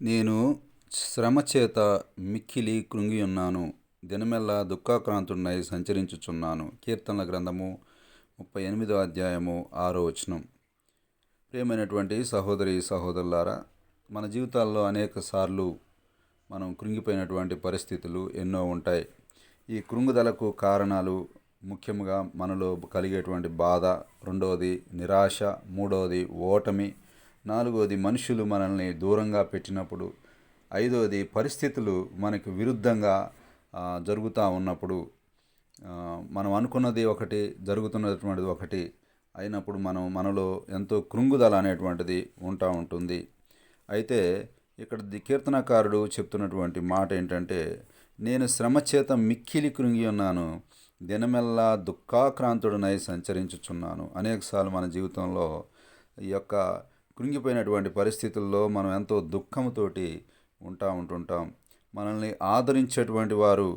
నేను శ్రమచేత మిక్కిలి కృంగియున్నాను. దినమెల్లా దుఃఖాక్రాంతుడనై సంచరించుచున్నాను. కీర్తనల గ్రంథము 38వ అధ్యాయము 6వ వచనం. ప్రియమైనటువంటి సహోదరి సహోదరులారా, మన జీవితాల్లో అనేక సార్లు మనం కృంగిపోయినటువంటి పరిస్థితులు ఎన్నో ఉంటాయి. ఈ కృంగుదలకు కారణాలు ముఖ్యంగా మనలో కలిగేటువంటి బాధ, రెండవది నిరాశ, మూడవది ఓటమి, నాలుగవది మనుషులు మనల్ని దూరంగా పెట్టినప్పుడు, ఐదవది పరిస్థితులు మనకు విరుద్ధంగా జరుగుతూ ఉన్నప్పుడు, మనం అనుకున్నది ఒకటి జరుగుతున్నటువంటిది ఒకటి అయినప్పుడు మనలో ఎంతో కృంగుదల అనేటువంటిది ఉంటుంది. అయితే ఇక్కడ కీర్తనకారుడు చెప్తున్నటువంటి మాట ఏంటంటే, నేను శ్రమచేత మిక్కిలి కృంగి ఉన్నాను, దినమెల్లా దుఃఖాక్రాంతుడనై సంచరించుచున్నాను. అనేకసార్లు మన జీవితంలో ఈ యొక్క కృంగిపోయినటువంటి పరిస్థితుల్లో మనం ఎంతో దుఃఖంతోటి ఉంటుంటాం. మనల్ని ఆదరించేటువంటి వారు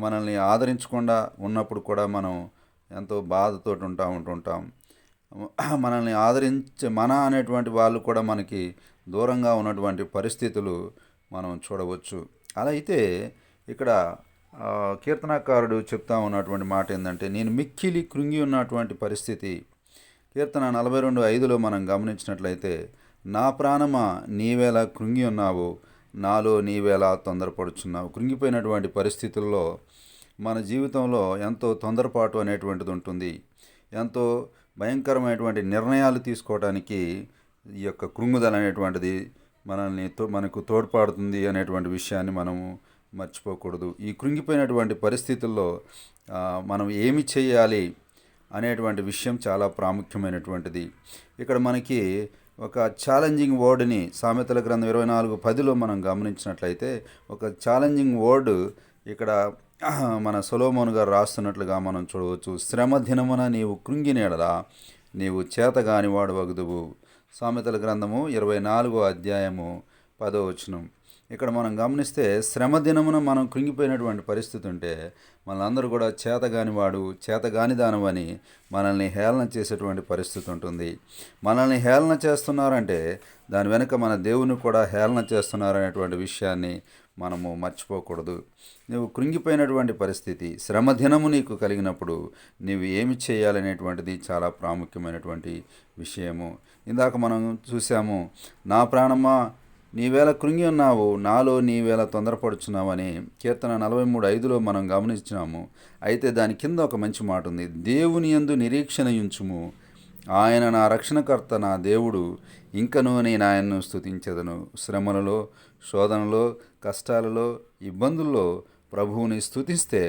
మనల్ని ఆదరించకుండా ఉన్నప్పుడు కూడా మనం ఎంతో బాధతోటి ఉంటుంటాం. మనల్ని మన అనేటువంటి వాళ్ళు కూడా మనకి దూరంగా ఉన్నటువంటి పరిస్థితులు మనం చూడవచ్చు. అలా అయితే ఇక్కడ కీర్తనకారుడు చెప్తా ఉన్నటువంటి మాట ఏంటంటే, నేను మిక్కిలి కృంగి ఉన్నటువంటి పరిస్థితి. కీర్తన 42:5లో మనం గమనించినట్లయితే, నా ప్రాణమా నీవేలా కృంగి ఉన్నావు, నాలో నీవేలా తొందరపడుచున్నావు. కృంగిపోయినటువంటి పరిస్థితుల్లో మన జీవితంలో ఎంతో తొందరపాటు అనేటువంటిది ఉంటుంది. ఎంతో భయంకరమైనటువంటి నిర్ణయాలు తీసుకోవడానికి ఈ యొక్క కృంగుదల అనేటువంటిది మనకు తోడ్పడుతుంది అనేటువంటి విషయాన్ని మనము మర్చిపోకూడదు. ఈ కృంగిపోయినటువంటి పరిస్థితుల్లో మనం ఏమి చేయాలి అనేటువంటి విషయం చాలా ప్రాముఖ్యమైనటువంటిది. ఇక్కడ మనకి ఒక ఛాలెంజింగ్ వర్డ్ని సామెతల గ్రంథం 24:10లో మనం గమనించినట్లయితే, ఒక ఛాలెంజింగ్ వర్డ్ ఇక్కడ మన సొలొమోను గారు రాస్తున్నట్లుగా మనం చూడవచ్చు. శ్రమ దినమున నీవు కృంగిన యెడల నీవు చేతగాని వాడు వగుదువు. సామెతల గ్రంథము 24వ అధ్యాయము 10వ వచనం. ఇక్కడ మనం గమనిస్తే, శ్రమ దినమున మనం కృంగిపోయినటువంటి పరిస్థితి ఉంటే మనందరూ కూడా చేతగాని దానవని మనల్ని హేళన చేసేటువంటి పరిస్థితి ఉంటుంది. మనల్ని హేళన చేస్తున్నారంటే దాని వెనుక మన దేవుని కూడా హేళన చేస్తున్నారనేటువంటి విషయాన్ని మనము మర్చిపోకూడదు. నువ్వు కృంగిపోయినటువంటి పరిస్థితి, శ్రమ దినము నీకు కలిగినప్పుడు నీవు ఏమి చేయాలనేటువంటిది చాలా ప్రాముఖ్యమైనటువంటి విషయము. ఇందాక మనం చూసాము, నా ప్రాణమా నీవేళ కృంగి ఉన్నావు, నాలో నీవేళ తొందరపడుచున్నావని కీర్తన 43:5లో మనం గమనించినాము. అయితే దాని కింద ఒక మంచి మాట ఉంది. దేవుని యందు నిరీక్షణ ఉంచుము, ఆయన నా రక్షణకర్త, నా దేవుడు, ఇంకనూ నేను ఆయన్ను స్తుతించెదను. శ్రమలలో, శోధనలో, కష్టాలలో, ఇబ్బందుల్లో ప్రభువుని స్తుతిస్తే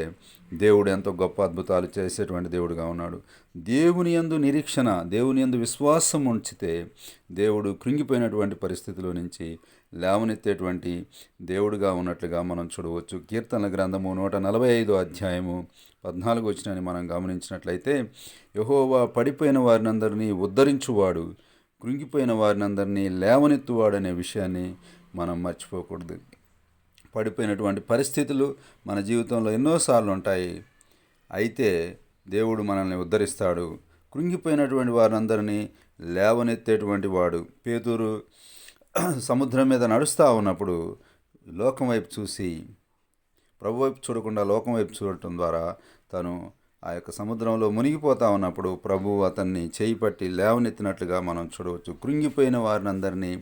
దేవుడు ఎంతో గొప్ప అద్భుతాలు చేసేటువంటి దేవుడుగా ఉన్నాడు. దేవుని యందు నిరీక్షణ, దేవుని యందు విశ్వాసం ఉంచితే దేవుడు కృంగిపోయినటువంటి పరిస్థితిలో నుంచి లేవనెత్తేటువంటి దేవుడుగా ఉన్నట్లుగా మనం చూడవచ్చు. కీర్తనల గ్రంథము 145వ అధ్యాయము 14వ వచనాన్ని మనం గమనించినట్లయితే, యెహోవా పడిపోయిన వారినందరినీ ఉద్ధరించువాడు, కృంగిపోయిన వారినందరినీ లేవనెత్తువాడు అనే విషయాన్ని మనం మర్చిపోకూడదు. పడిపోయినటువంటి పరిస్థితులు మన జీవితంలో ఎన్నోసార్లు ఉంటాయి. అయితే దేవుడు మనల్ని ఉద్ధరిస్తాడు. కృంగిపోయినటువంటి వారందరినీ లేవనెత్తేటువంటి వాడు. పేతురు సముద్రం మీద నడుస్తూ ఉన్నప్పుడు లోకం వైపు చూసి, ప్రభు వైపు చూడకుండా లోకం వైపు చూడటం ద్వారా తను ఆ యొక్క సముద్రంలో మునిగిపోతూ ఉన్నప్పుడు ప్రభువు అతన్ని చేయి పట్టి లేవనెత్తినట్లుగా మనం చూడవచ్చు. కృంగిపోయిన వారినందరినీ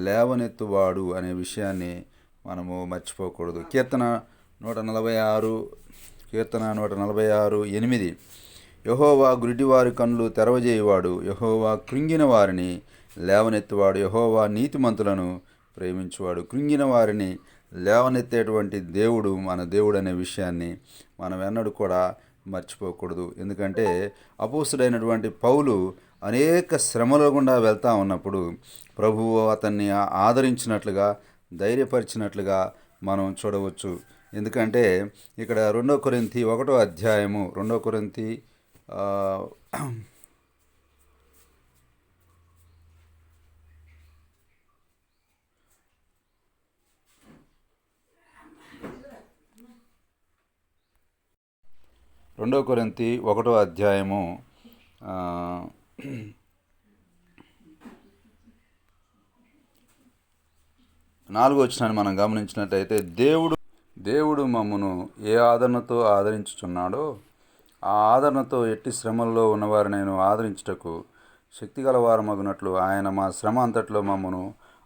లేవనెత్తువాడు అనే విషయాన్ని మనము మర్చిపోకూడదు. కీర్తన 146:8, యెహోవా గుడ్డివారి కన్నులు తెరవజేయువాడు, యెహోవా కృంగిన వారిని లేవనెత్తువాడు, యెహోవా నీతిమంతులను ప్రేమించువాడు. కృంగిన వారిని లేవనెత్తేటువంటి దేవుడు మన దేవుడు అనే విషయాన్ని మనం ఎన్నడూ కూడా మర్చిపోకూడదు. ఎందుకంటే అపోస్తుడైనటువంటి పౌలు అనేక శ్రమల గుండా వెళ్తూ ఉన్నప్పుడు ప్రభువు అతన్ని ఆదరించినట్లుగా, ధైర్యపరిచినట్లుగా మనం చూడవచ్చు. ఎందుకంటే ఇక్కడ 2 కొరింథీ 1వ అధ్యాయము 2 కొరింథీ 1వ అధ్యాయము 4వ వచనాన్ని మనం గమనించినట్లయితే దేవుడు మమ్మను ఏ ఆదరణతో ఆదరించుచున్నాడో ఆ ఆదరణతో ఎట్టి శ్రమల్లో ఉన్నవారు నేను ఆదరించుటకు శక్తిగలవారమగునట్లు ఆయన మా శ్రమ అంతట్లో మమ్మను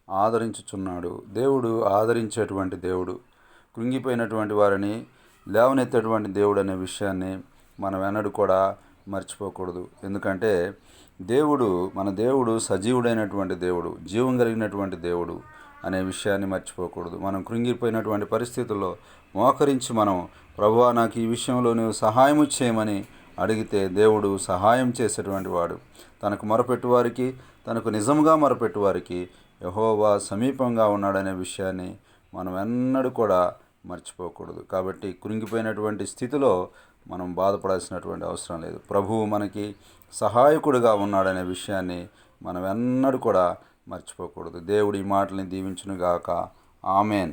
ఆదరించుచున్నాడు. దేవుడు ఆదరించేటువంటి దేవుడు, కృంగిపోయినటువంటి వారిని లేవనెత్తేటువంటి దేవుడు అనే విషయాన్ని మనం ఎన్నడూ కూడా మర్చిపోకూడదు. ఎందుకంటే మన దేవుడు సజీవుడైనటువంటి దేవుడు, జీవం కలిగినటువంటి దేవుడు అనే విషయాన్ని మర్చిపోకూడదు. మనం కృంగిపోయినటువంటి పరిస్థితుల్లో మోకరించి మనం, ప్రభువా నాకు ఈ విషయంలో నువ్వు సహాయము చేయమని అడిగితే దేవుడు సహాయం చేసేటువంటి వాడు. తనకు మొరపెట్టువారికి, తనకు నిజంగా మొరపెట్టువారికి యెహోవా సమీపంగా ఉన్నాడనే విషయాన్ని మనం ఎన్నడూ కూడా మర్చిపోకూడదు. కాబట్టి కృంగిపోయినటువంటి స్థితిలో మనం బాధపడాల్సినటువంటి అవసరం లేదు. ప్రభువు మనకి సహాయకుడిగా ఉన్నాడనే విషయాన్ని మనం ఎన్నడూ కూడా మర్చిపోకూడదు. దేవుడి ఈ మాటల్ని దీవించునుగాక. ఆమెన్.